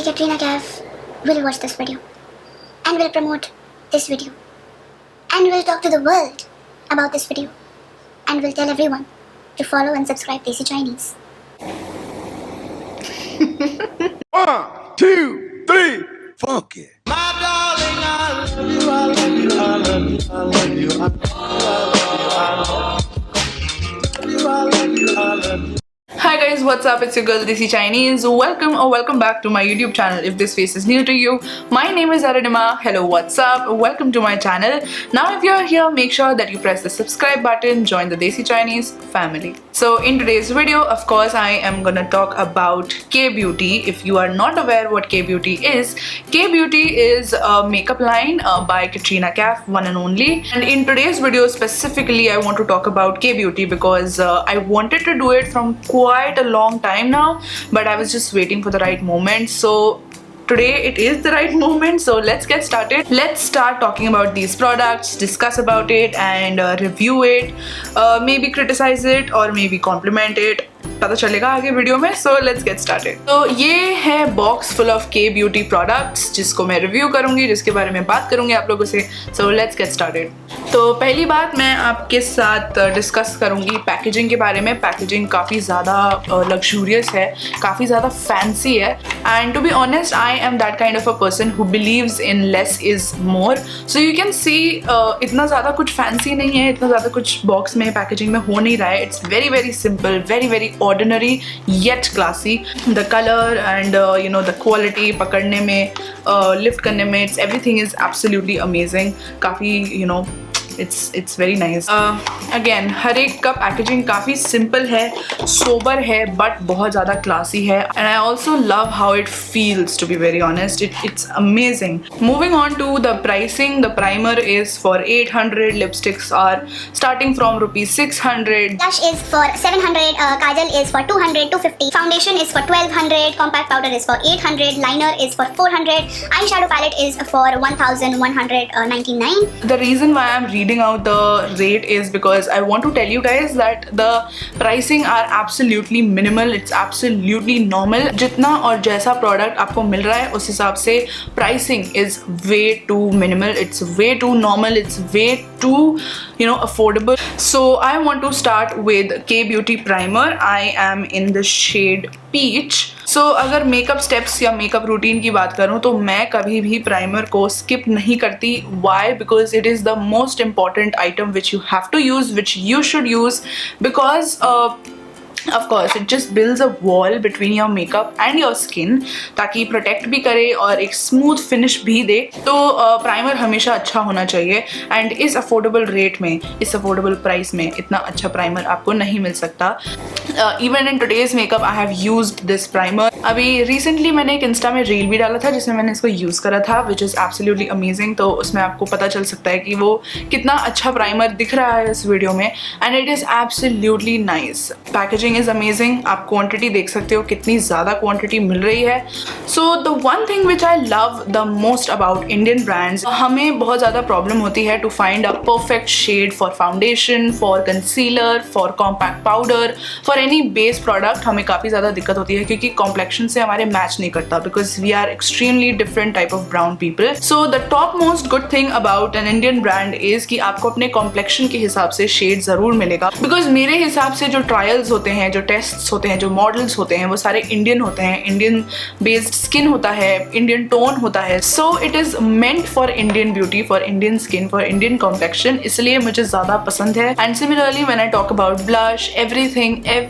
Katrina Kaif will watch this video and will promote this video and will talk to the world about this video and will tell everyone to follow and subscribe Desi Chinese. 1, 2, 3, funk it. My darling, I love you, I love you, I love you, I love you, I love you, I love you, I love you. Hi guys, what's up? It's your girl Desi Chinese. Welcome back to my YouTube channel. If this face is new to you, my name is Aranima. Hello, what's up? Welcome to my channel. Now if you're here, make sure that you press the subscribe button, join the Desi Chinese family. So in today's video, of course, I am gonna talk about K-Beauty. If you are not aware what K-Beauty is a makeup line by Katrina Kaif, one and only. And in today's video specifically, I want to talk about K-Beauty because I wanted to do it from quite a long time now, but I was just waiting for the right moment. So today it is the right moment, so let's get started. Let's start talking about these products, discuss about it and review it, maybe criticize it or maybe compliment it. पता चलेगा आगे video में. So let's get started. तो ये है box full of के beauty products जिसको मैं रिव्यू करूंगी, जिसके बारे में बात करूंगी आप लोगों से. So let's get started. तो पहली बात मैं आपके साथ डिस्कस करूंगी पैकेजिंग के बारे में. पैकेजिंग काफ़ी ज़्यादा लग्जूरियस है, काफ़ी ज़्यादा फैंसी है. And to be honest, I am that kind of a person who believes in less is more. So you can see इतना ज़्यादा कुछ फैंसी नहीं है, इतना ज़्यादा कुछ बॉक्स में पैकेजिंग में हो नहीं रहा है. It's very very simple, very very ordinary yet classy. The color and the quality पकड़ने में, lift करने में, it's everything is absolutely amazing. काफ़ी it's very nice. Again, हर एक का पैकेजिंग काफ़ी सिंपल है, सोबर है, बट बहुत ज़्यादा क्लासी है. And I also love how it feels, to be very honest. It's amazing. Moving on to the pricing, the primer is for 800, lipsticks are starting from rupees 600. Blush is for 700, kajal is for 200, 250, foundation is for 1200, compact powder is for 800, liner is for 400, eyeshadow palette is for 1199. The reason why I'm reading out the rate is because I want to tell you guys that the pricing are absolutely minimal. It's absolutely normal. जितना और जैसा product आपको मिल रहा है उस हिसाब से pricing is way too minimal. It's way too normal. It's way too affordable. So I want to start with K-Beauty primer. I am in the shade peach. So अगर मेकअप स्टेप्स या makeup routine की बात करूँ तो मैं कभी भी primer को स्किप नहीं करती. Why? Because it is the most important item which you have to use, which you should use, because of course it just builds a wall between your makeup and your skin ताकि protect भी करे और एक smooth finish भी दे. तो primer हमेशा अच्छा होना चाहिए. एंड इस अफोर्डेबल रेट में, इस अफोर्डेबल प्राइस में इतना अच्छा प्राइमर आपको नहीं मिल सकता. Even in today's makeup I have used this primer. अभी रिसेंटली मैंने एक इंस्टा में रील भी डाला था जिसमें मैंने इसको यूज़ करा था, विच इज़ एब्सोल्युटली अमेजिंग. तो उसमें आपको पता चल सकता है कि वो कितना अच्छा प्राइमर दिख रहा है इस वीडियो में. And it is absolutely nice. Packaging is amazing. आप क्वांटिटी देख सकते हो कितनी ज़्यादा क्वांटिटी मिल रही है. So the one thing which I love the most about Indian brands, हमें बहुत ज़्यादा प्रॉब्लम होती है to find a perfect shade for foundation, for concealer, for compact powder, for any base product. हमें काफ़ी ज़्यादा दिक्कत होती है क्योंकि कॉम्प्लेक्शन से हमारे मैच नहीं करता, because we are extremely different type of brown people. So the top most good thing about an Indian brand is कि आपको अपने कॉम्प्लेक्शन के हिसाब से शेड ज़रूर मिलेगा. बिकॉज मेरे हिसाब से जो ट्रायल्स होते हैं, जो टेस्ट्स होते हैं, जो मॉडल्स होते हैं, वो सारे इंडियन होते हैं. इंडियन बेस्ड स्किन होता है, इंडियन टोन होता है. So it is meant for Indian beauty, for Indian skin, for Indian complexion. इसलिए मुझे ज़्यादा पसंद है. And similarly when I talk about blush,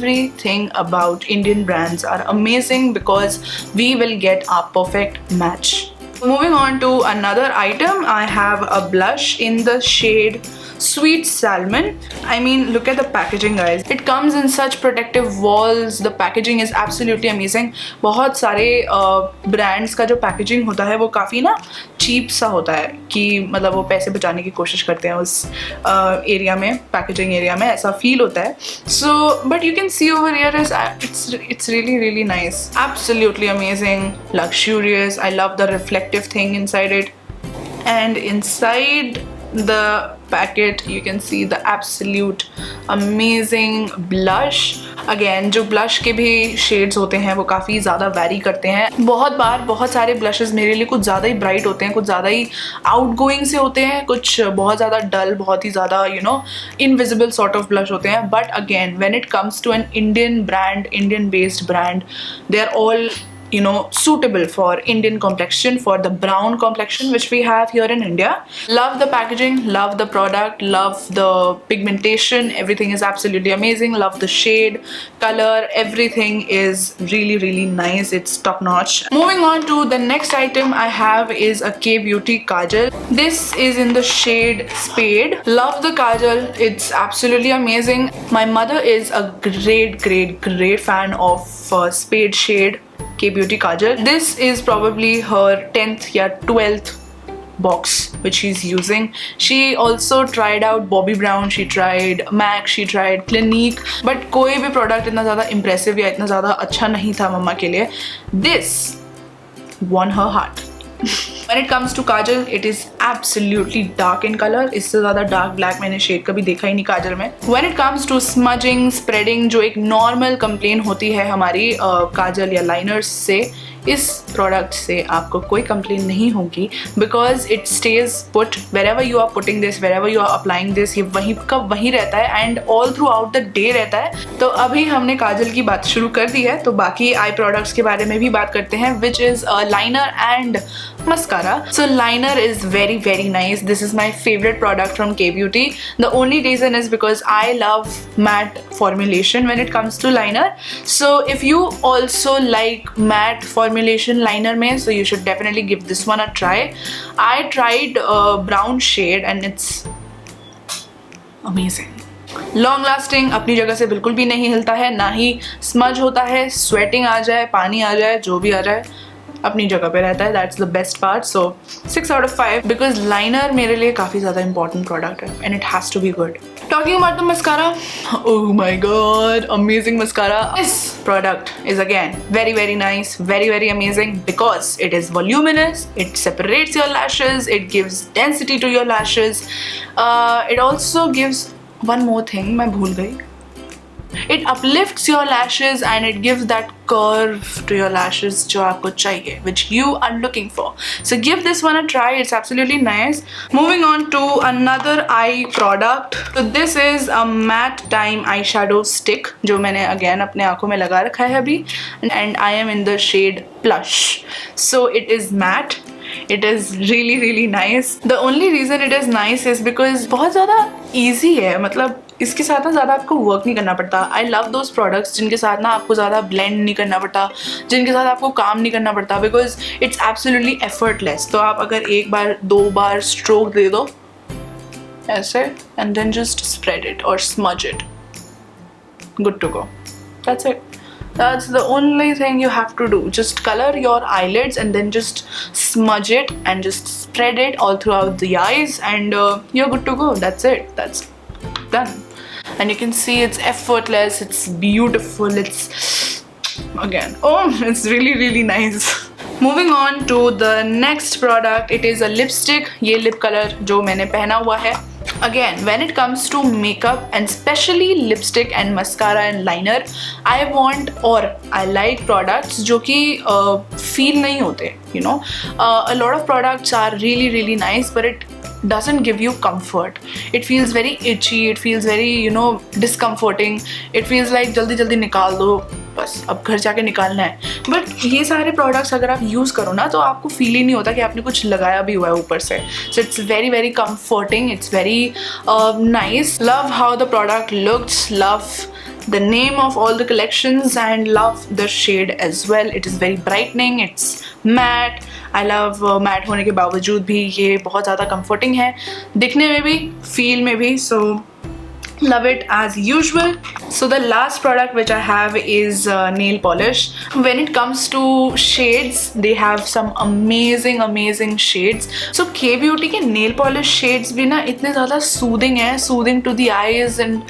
everything about Indian brands are amazing because we will get our perfect match. Moving on to another item, I have a blush in the shade Sweet Salmon. I mean, look at the packaging, guys. It comes in such protective walls. The packaging is absolutely amazing. बहुत सारे brands का जो packaging होता है वो काफ़ी ना cheap सा होता है कि मतलब वो पैसे बचाने की कोशिश करते हैं उस एरिया में, packaging एरिया में ऐसा feel होता है. So, but you can see over here is it's really nice. Absolutely amazing, luxurious. I love the reflective thing inside it. And inside the packet, you can see the absolute amazing blush. Again, जो blush के भी shades होते हैं वो काफ़ी ज़्यादा vary करते हैं. बहुत बार बहुत सारे blushes मेरे लिए कुछ ज़्यादा ही bright होते हैं, कुछ ज़्यादा ही outgoing से होते हैं, कुछ बहुत ज़्यादा dull, बहुत ही ज़्यादा invisible sort of blush होते हैं. But again, when it comes to an Indian brand, Indian based brand, they are all suitable for Indian complexion, for the brown complexion which we have here in India. Love the packaging, love the product, love the pigmentation, everything is absolutely amazing. Love the shade, color, everything is really, really nice. It's top notch. Moving on to the next item I have is a K-Beauty Kajal. This is in the shade Spade. Love the Kajal, it's absolutely amazing. My mother is a great fan of Spade shade K-Beauty Kajal. This is probably her 10th or 12th box which she's using. She also tried out Bobbi Brown, she tried MAC, she tried Clinique, but कोई भी product इतना ज़्यादा impressive या इतना ज़्यादा अच्छा नहीं था मम्मा के लिए. This won her heart. When it comes to Kajal, it is absolutely dark in color. इससे ज़्यादा dark black मैंने shade कभी देखा ही नहीं काजल में. When it comes to smudging, spreading, जो एक normal complaint होती है हमारी काजल या liners से, इस प्रोडक्ट से आपको कोई कंप्लेन नहीं होगी because it stays put wherever you are putting this, wherever you are applying this, ये वहीं का वहीं रहता है and all throughout the day रहता है. तो अभी हमने काजल की बात शुरू कर दी है तो बाकी आई प्रोडक्ट्स के बारे में भी बात करते हैं which is liner and mascara. So liner is very nice. This is my favorite product from K-Beauty. The only reason is because I love matte formulation when it comes to liner. So if you also like matte formulation liner mein, so you should definitely give this one a try. I tried brown shade and it's amazing. Long lasting, अपनी जगह से बिल्कुल भी नहीं हिलता है, ना ही smudge होता है, स्वेटिंग आ जाए, पानी आ जाए, जो भी आ जाए अपनी जगह पे रहता है. That's the best part. So 6 out of 5 because liner मेरे लिए काफ़ी ज़्यादा इंपॉर्टेंट प्रोडक्ट है and it has to be good. Talking about the mascara, oh my god, amazing mascara. This product is again very nice, very amazing because it is voluminous, it separates your lashes, it gives density to your lashes. It also gives one more thing, मैं भूल गई. It uplifts your lashes and it gives that curve to your lashes जो आपको चाहिए, which you are looking for. So give this one a try. It's absolutely nice. Moving on to another eye product. So this is a matte time eyeshadow stick जो मैंने again अपने आँखों में लगा रखा है अभी and I am in the shade Plush. So it is matte. It is really nice. The only reason it is nice is because बहुत ज़्यादा easy है. मतलब इसके साथ ना ज़्यादा आपको वर्क नहीं करना पड़ता. आई लव दोज प्रोडक्ट्स जिनके साथ ना आपको ज़्यादा ब्लेंड नहीं करना पड़ता, जिनके साथ आपको काम नहीं करना पड़ता बिकॉज इट्स एब्सोल्युटली एफर्टलेस. तो आप अगर एक बार 2 बार स्ट्रोक दे दो ऐसे and then just spread it और smudge it, good to go. That's it. That's the only thing you have to do. Just color your eyelids and then just smudge it and just spread it all throughout the eyes and you're good to go. That's it. That's done. And you can see it's effortless, it's beautiful, it's again, oh, it's really nice. Moving on to the next product, it is a lipstick. ये lip color जो मैंने पहना हुआ है. Again, when it comes to makeup and especially lipstick and mascara and liner, I want or I like products जो कि feel नहीं होते, you know. A lot of products are really nice but it doesn't give you comfort. It feels very itchy, it feels very discomforting. It feels like जल्दी निकाल दो, बस अब घर जाके निकालना है. बट ये सारे प्रोडक्ट्स अगर आप यूज़ करो ना तो आपको फील ही नहीं होता कि आपने कुछ लगाया भी हुआ है ऊपर से. So it's very comforting, it's very nice. Love how the product looks, love the name of all the collections and love the shade as well. It is very brightening, it's matte. I love matte होने के बावजूद भी ये बहुत ज़्यादा comforting है दिखने में भी, फील में भी. So love it as usual. So the last product which I have is nail polish. When it comes to shades, they have some amazing shades. So K-Beauty के nail polish shades भी ना इतने ज़्यादा soothing है, soothing to the eyes and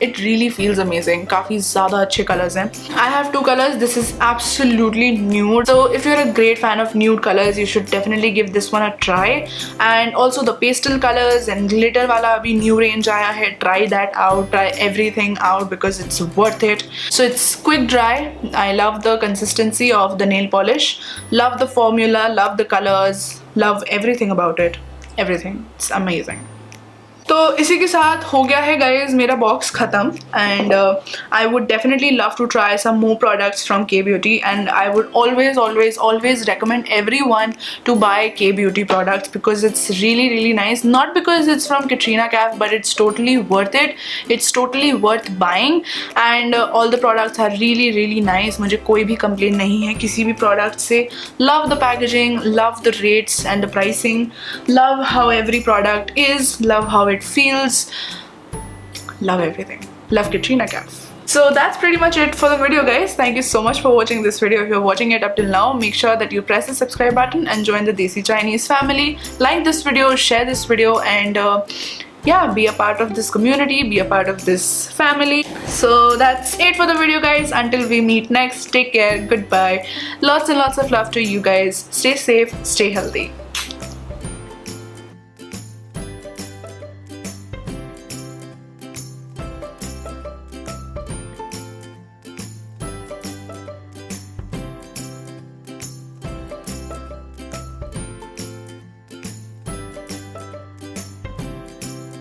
it really feels amazing. काफ़ी ज़्यादा अच्छे colors हैं. I have 2 colors. This is absolutely nude. So if you're a great fan of nude colors, you should definitely give this one a try. And also the pastel colors and glitter वाला अभी new range आया है. Try that out. Try everything out because it's worth it. So it's quick dry. I love the consistency of the nail polish. Love the formula. Love the colors. Love everything about it. Everything. It's amazing. तो इसी के साथ हो गया है guys मेरा box ख़त्म and I would definitely love to try some more products from K beauty and I would always recommend everyone to buy K beauty products because it's really nice. Not because it's from Katrina Kaif but it's totally worth it. It's totally worth buying and all the products are really nice. मुझे कोई भी complain नहीं है किसी भी product से. Love the packaging, love the rates and the pricing, love how every product is, love how it feels, love everything, love Katrina Kaif. So that's pretty much it for the video guys. Thank you so much for watching this video. If you're watching it up till now, make sure that you press the subscribe button and join the Desi Chinese family. Like this video, share this video, and yeah, be a part of this community, be a part of this family. So that's it for the video guys. Until we meet next, take care, goodbye. Lots and lots of love to you guys. Stay safe, stay healthy.